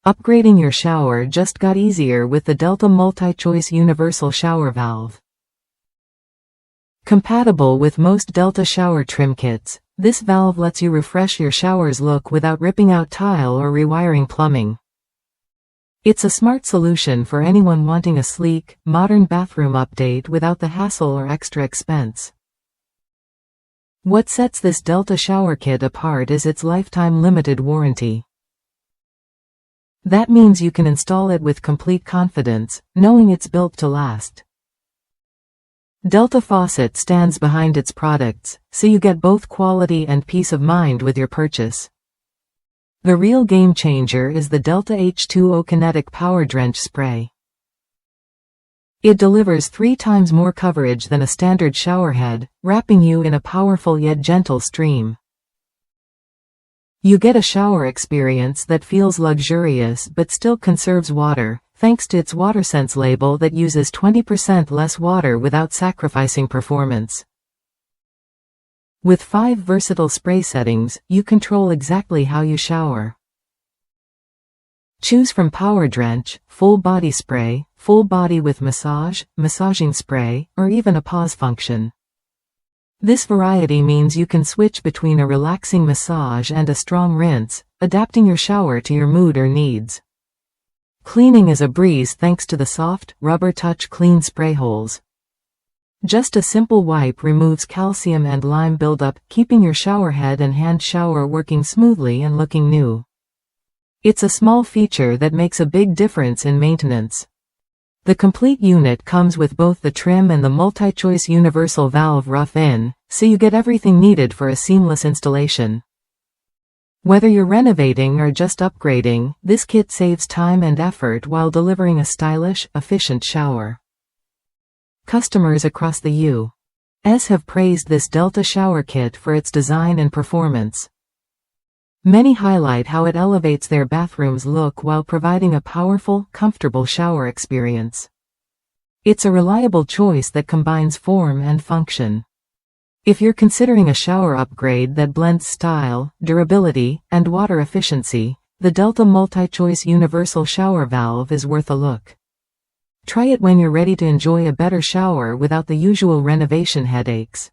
Upgrading your shower just got easier with the Delta MultiChoice Universal Shower Valve. Compatible with most Delta shower trim kits, this valve lets you refresh your shower's look without ripping out tile or rewiring plumbing. It's a smart solution for anyone wanting a sleek, modern bathroom update without the hassle or extra expense. What sets this Delta shower kit apart is its lifetime limited warranty. That means you can install it with complete confidence, knowing it's built to last. Delta Faucet stands behind its products, so you get both quality and peace of mind with your purchase. The real game changer is the Delta H2Okinetic PowerDrench spray. It delivers 3 times more coverage than a standard showerhead, wrapping you in a powerful yet gentle stream. You get a shower experience that feels luxurious but still conserves water, thanks to its WaterSense label that uses 20% less water without sacrificing performance. With 5 versatile spray settings, you control exactly how you shower. Choose from PowerDrench, full body spray, full body with massage, massaging spray, or even a pause function. This variety means you can switch between a relaxing massage and a strong rinse, adapting your shower to your mood or needs. Cleaning is a breeze thanks to the soft, rubber touch clean spray holes. Just a simple wipe removes calcium and lime buildup, keeping your showerhead and hand shower working smoothly and looking new. It's a small feature that makes a big difference in maintenance. The complete unit comes with both the trim and the MultiChoice Universal Valve rough-in, so you get everything needed for a seamless installation. Whether you're renovating or just upgrading, this kit saves time and effort while delivering a stylish, efficient shower. Customers across the U.S. have praised this Delta shower kit for its design and performance. Many highlight how it elevates their bathroom's look while providing a powerful, comfortable shower experience. It's a reliable choice that combines form and function. If you're considering a shower upgrade that blends style, durability, and water efficiency, the Delta MultiChoice Universal Shower Valve is worth a look. Try it when you're ready to enjoy a better shower without the usual renovation headaches.